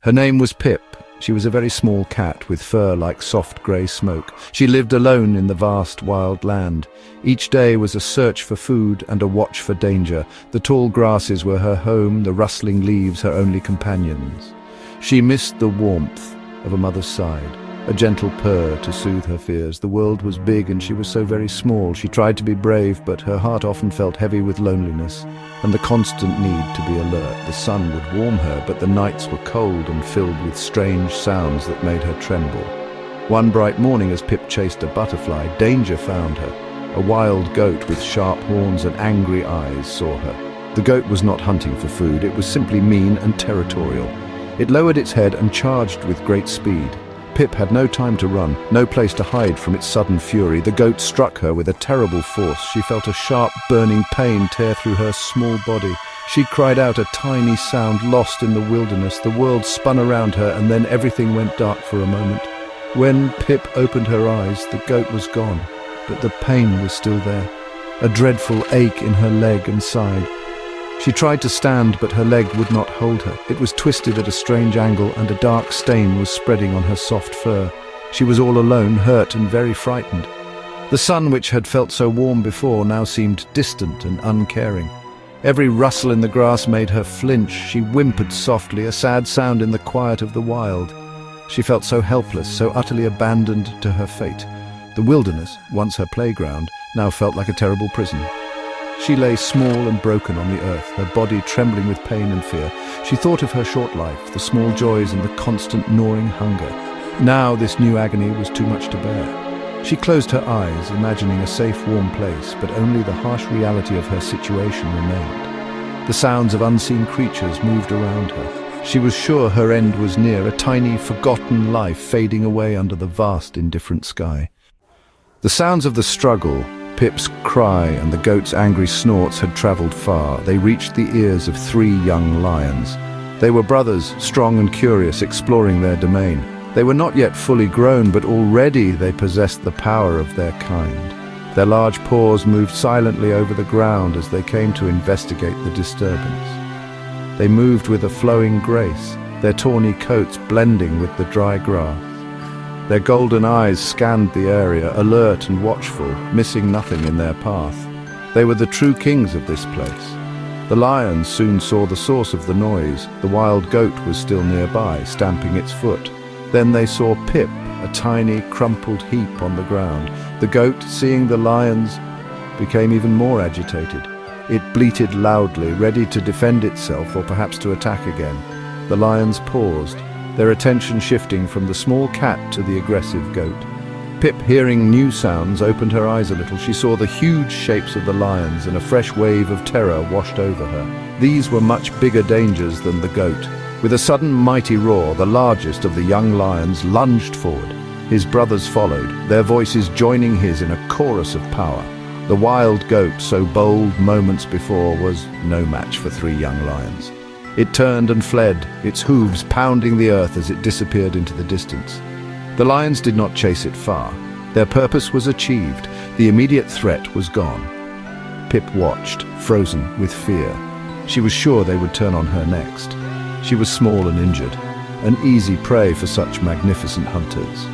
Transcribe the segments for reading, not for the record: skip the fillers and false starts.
Her name was Pip. She was a very small cat with fur like soft grey smoke. She lived alone in the vast wild land. Each day was a search for food and a watch for danger. The tall grasses were her home, the rustling leaves her only companions. She missed the warmth of a mother's side, a gentle purr to soothe her fears. The world was big and she was so very small. She tried to be brave, but her heart often felt heavy with loneliness and the constant need to be alert. The sun would warm her, but the nights were cold and filled with strange sounds that made her tremble. One bright morning, as Pip chased a butterfly, danger found her. A wild goat with sharp horns and angry eyes saw her. The goat was not hunting for food, it was simply mean and territorial. It lowered its head and charged with great speed. Pip had no time to run, no place to hide from its sudden fury. The goat struck her with a terrible force. She felt a sharp, burning pain tear through her small body. She cried out a tiny sound, lost in the wilderness. The world spun around her, and then everything went dark for a moment. When Pip opened her eyes, the goat was gone, but the pain was still there, a dreadful ache in her leg and side. She tried to stand, but her leg would not hold her. It was twisted at a strange angle, and a dark stain was spreading on her soft fur. She was all alone, hurt and very frightened. The sun, which had felt so warm before, now seemed distant and uncaring. Every rustle in the grass made her flinch. She whimpered softly, a sad sound in the quiet of the wild. She felt so helpless, so utterly abandoned to her fate. The wilderness, once her playground, now felt like a terrible prison. She lay small and broken on the earth, her body trembling with pain and fear. She thought of her short life, the small joys and the constant gnawing hunger. Now this new agony was too much to bear. She closed her eyes, imagining a safe, warm place, but only the harsh reality of her situation remained. The sounds of unseen creatures moved around her. She was sure her end was near, a tiny, forgotten life fading away under the vast, indifferent sky. The sounds of the struggle, Pip's cry and the goat's angry snorts had travelled far. They reached the ears of 3 young lions. They were brothers, strong and curious, exploring their domain. They were not yet fully grown, but already they possessed the power of their kind. Their large paws moved silently over the ground as they came to investigate the disturbance. They moved with a flowing grace, their tawny coats blending with the dry grass. Their golden eyes scanned the area, alert and watchful, missing nothing in their path. They were the true kings of this place. The lions soon saw the source of the noise. The wild goat was still nearby, stamping its foot. Then they saw Pip, a tiny, crumpled heap on the ground. The goat, seeing the lions, became even more agitated. It bleated loudly, ready to defend itself or perhaps to attack again. The lions paused, their attention shifting from the small cat to the aggressive goat. Pip, hearing new sounds, opened her eyes a little. She saw the huge shapes of the lions, and a fresh wave of terror washed over her. These were much bigger dangers than the goat. With a sudden mighty roar, the largest of the young lions lunged forward. His brothers followed, their voices joining his in a chorus of power. The wild goat, so bold moments before, was no match for 3 young lions. It turned and fled, its hooves pounding the earth as it disappeared into the distance. The lions did not chase it far. Their purpose was achieved. The immediate threat was gone. Pip watched, frozen with fear. She was sure they would turn on her next. She was small and injured, an easy prey for such magnificent hunters.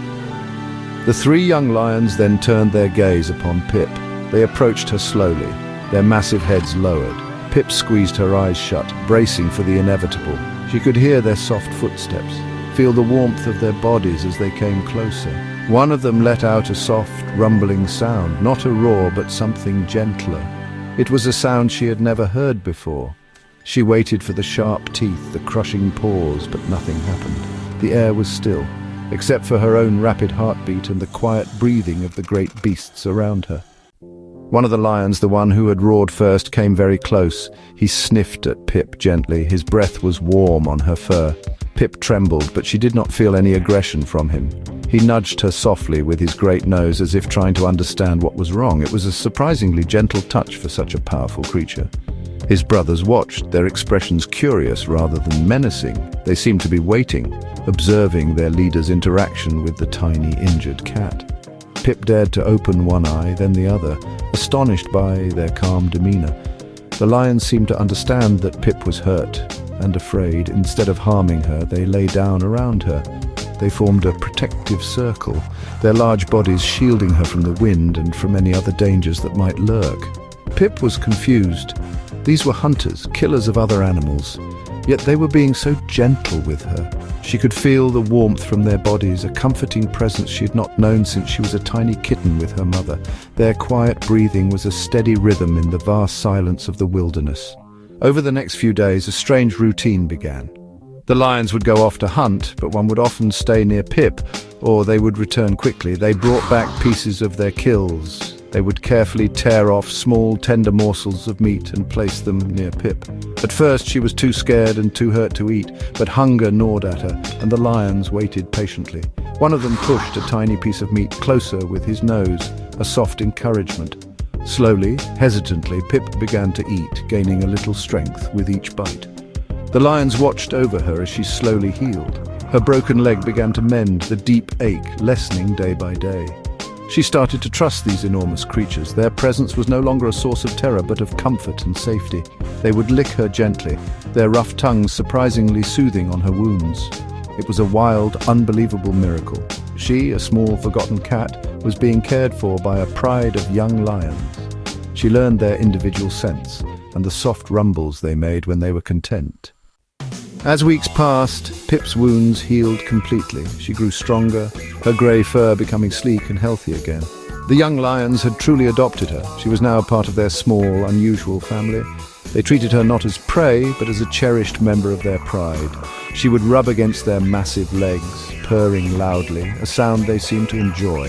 The 3 young lions then turned their gaze upon Pip. They approached her slowly, their massive heads lowered. Pip squeezed her eyes shut, bracing for the inevitable. She could hear their soft footsteps, feel the warmth of their bodies as they came closer. One of them let out a soft, rumbling sound, not a roar, but something gentler. It was a sound she had never heard before. She waited for the sharp teeth, the crushing paws, but nothing happened. The air was still, except for her own rapid heartbeat and the quiet breathing of the great beasts around her. One of the lions, the one who had roared first, came very close. He sniffed at Pip gently. His breath was warm on her fur. Pip trembled, but she did not feel any aggression from him. He nudged her softly with his great nose as if trying to understand what was wrong. It was a surprisingly gentle touch for such a powerful creature. His brothers watched, their expressions curious rather than menacing. They seemed to be waiting, observing their leader's interaction with the tiny, injured cat. Pip dared to open one eye, then the other, astonished by their calm demeanor. The lions seemed to understand that Pip was hurt, and afraid. Instead of harming her, they lay down around her. They formed a protective circle, their large bodies shielding her from the wind and from any other dangers that might lurk. Pip was confused. These were hunters, killers of other animals, yet they were being so gentle with her. She could feel the warmth from their bodies, a comforting presence she had not known since she was a tiny kitten with her mother. Their quiet breathing was a steady rhythm in the vast silence of the wilderness. Over the next few days, a strange routine began. The lions would go off to hunt, but one would often stay near Pip, or they would return quickly. They brought back pieces of their kills. They would carefully tear off small, tender morsels of meat and place them near Pip. At first, she was too scared and too hurt to eat, but hunger gnawed at her, and the lions waited patiently. One of them pushed a tiny piece of meat closer with his nose, a soft encouragement. Slowly, hesitantly, Pip began to eat, gaining a little strength with each bite. The lions watched over her as she slowly healed. Her broken leg began to mend, the deep ache lessening day by day. She started to trust these enormous creatures. Their presence was no longer a source of terror, but of comfort and safety. They would lick her gently, their rough tongues surprisingly soothing on her wounds. It was a wild, unbelievable miracle. She, a small, forgotten cat, was being cared for by a pride of young lions. She learned their individual scents and the soft rumbles they made when they were content. As weeks passed, Pip's wounds healed completely. She grew stronger, her grey fur becoming sleek and healthy again. The young lions had truly adopted her. She was now a part of their small, unusual family. They treated her not as prey, but as a cherished member of their pride. She would rub against their massive legs, purring loudly, a sound they seemed to enjoy.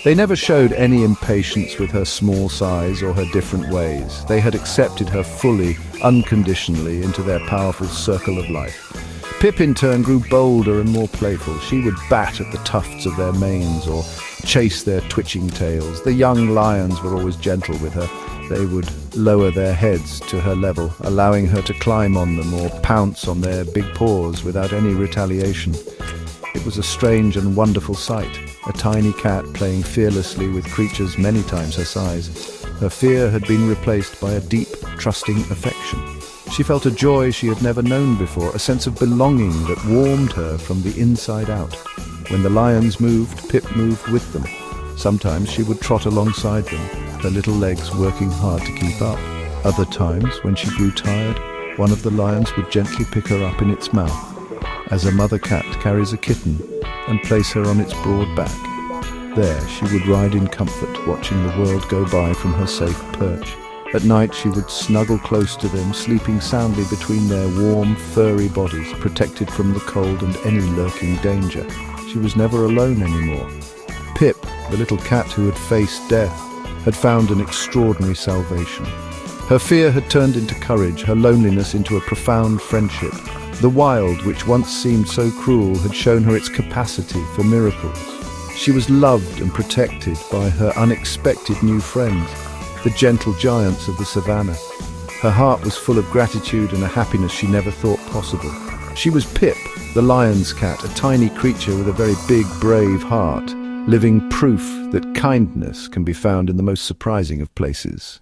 They never showed any impatience with her small size or her different ways. They had accepted her fully, unconditionally into their powerful circle of life. Pip in turn grew bolder and more playful. She would bat at the tufts of their manes or chase their twitching tails. The young lions were always gentle with her. They would lower their heads to her level, allowing her to climb on them or pounce on their big paws without any retaliation. It was a strange and wonderful sight, a tiny cat playing fearlessly with creatures many times her size. Her fear had been replaced by a deep, trusting affection. She felt a joy she had never known before, a sense of belonging that warmed her from the inside out. When the lions moved, Pip moved with them. Sometimes she would trot alongside them, her little legs working hard to keep up. Other times, when she grew tired, one of the lions would gently pick her up in its mouth, as a mother cat carries a kitten, and place her on its broad back. There she would ride in comfort, watching the world go by from her safe perch. At night she would snuggle close to them, sleeping soundly between their warm, furry bodies, protected from the cold and any lurking danger. She was never alone anymore. Pip, the little cat who had faced death, had found an extraordinary salvation. Her fear had turned into courage, her loneliness into a profound friendship. The wild, which once seemed so cruel, had shown her its capacity for miracles. She was loved and protected by her unexpected new friends, the gentle giants of the savannah. Her heart was full of gratitude and a happiness she never thought possible. She was Pip, the lion's cat, a tiny creature with a very big, brave heart, living proof that kindness can be found in the most surprising of places.